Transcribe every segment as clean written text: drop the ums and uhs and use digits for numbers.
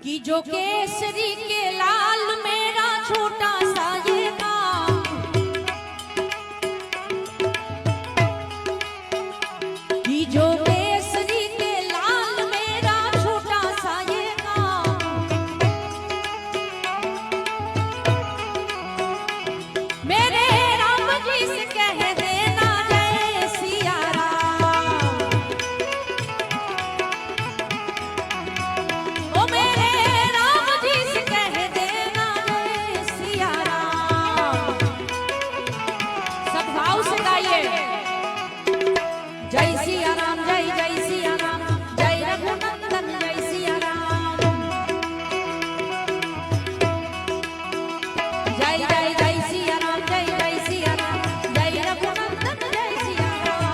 कि जो केसरी के लाल मेरा छोटा सा ये काम, कि जो केसरी के लाल मेरा छोटा सा ये काम, मेरे राम जी से कह देना जय सिया राम। ओ मेरे राम जी से कह देना जय सिया राम। सब भाव से गाइए, जय सिया राम, जय जय सिया राम, जय रघुनंदन जय सिया राम, जय जय जय सिया राम, जय जय सिया राम, जय रघुनंदन जय सिया राम।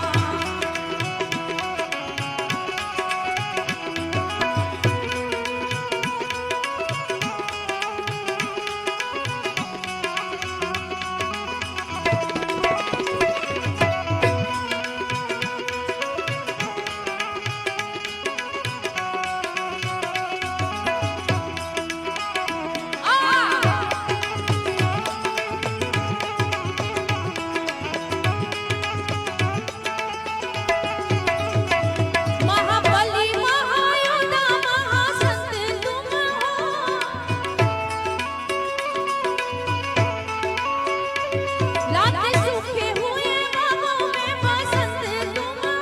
महाबली महायोद्धा महासंत तुम हो, लाते सूखे हुए बागों में बसंत तुम हो,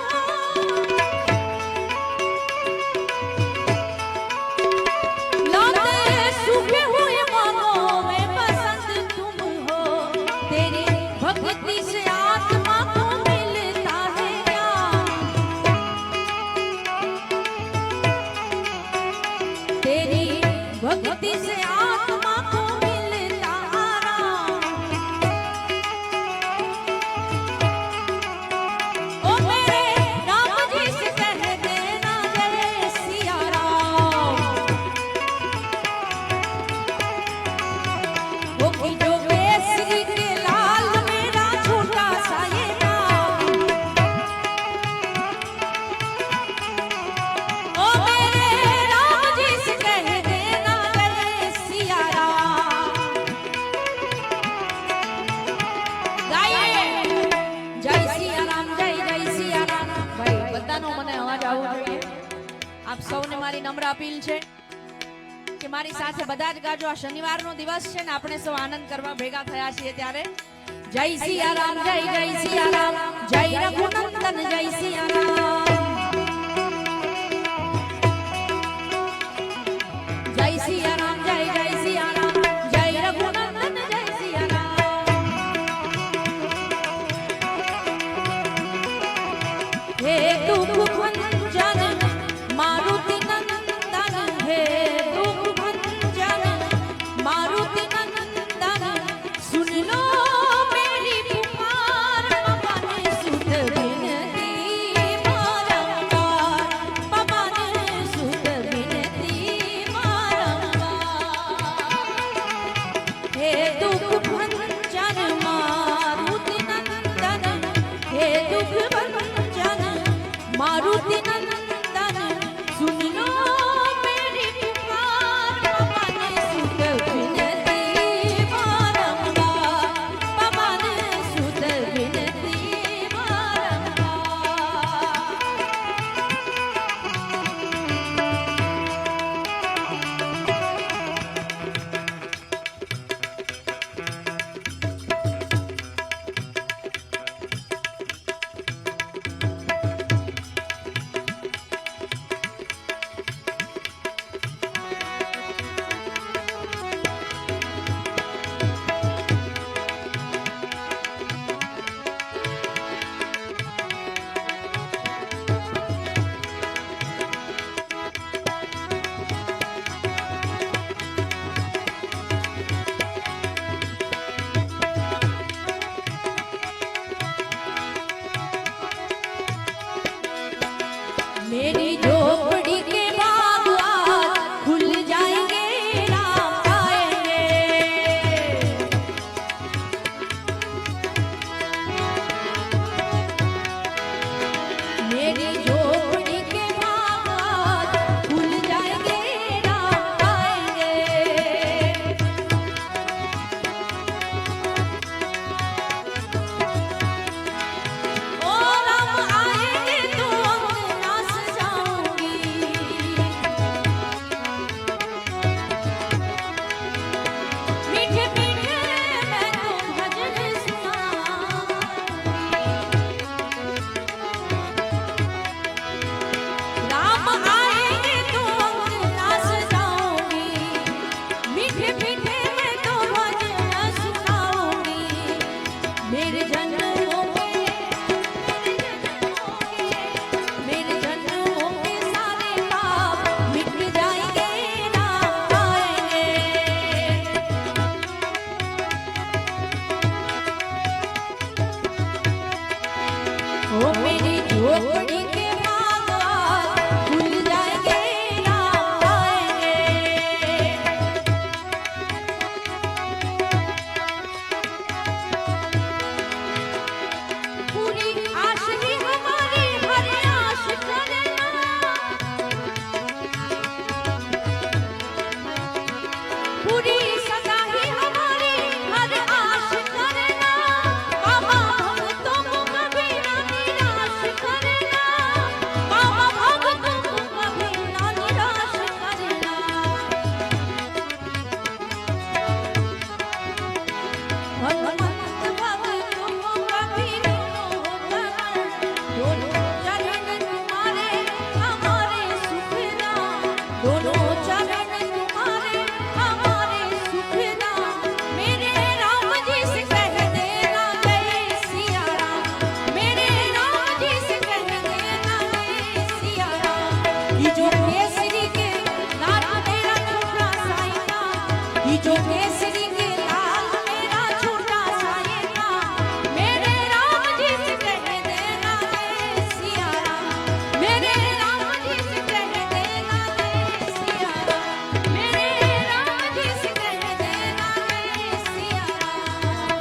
लाते सूखे हुए बागों में बसंत तुम हो। तेरी भक्ति से आत्मा को मिलता है ज्ञान, तेरी भक्ति से आत्मा को मिलता आराम। ओ मेरे राम जी से कह देना जय सिया राम। ओ कि जो केसरी के लाल मेरा छोटा सा ये नाम, ओ मेरे राम जी से कह देना जय सिया राम। गाइए, जय सिया राम, जय जय सिया राम। भाई બધાનો મને અવાજ આવવો જોઈએ। આપ સૌને મારી નમ્ર અપીલ છે કે મારી સાથે બધા જ ગાજો। આ શનિવારનો દિવસ છે ને, આપણે સૌ આનંદ કરવા ભેગા થયા છીએ ત્યારે જય સિયા રામ, જય જય સિયા રામ, જય રઘુનંદન જય સિયા રામ, જય સિયા રામ, જય જય સિયા રામ, જય રઘુનંદન જય સિયા રામ। હે દુઃખ ભંજન મારુતિ નંદન, હે દુઃખ ભંજन मारुति नंदन, सुन लो मेरी पुकार, पवन सुत विनती बारंबार, पवन सुत विनती बारंबार। जो केसरी के लाल मेरा छोटा साये का मेरे राम जी से कह देना रे सिया राम मेरे राम जी से कह देना रे सिया राम मेरे राम जी से कह देना रे सिया राम।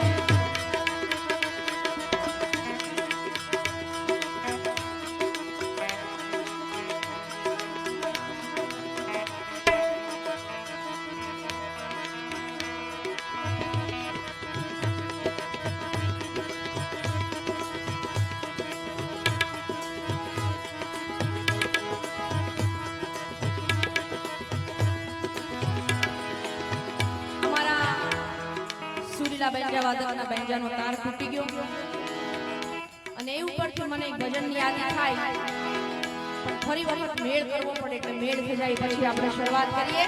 સુરીલા બેંજા વાદકના બેંજાનો તાર તૂટી ગયો અને એ ઉપરથી મને એક ભજનની યાદી થાય પણ ફરી વખત મેળ કરવો પડે એટલે મેળ થઈ જાય પછી આપણે શરૂઆત કરીએ।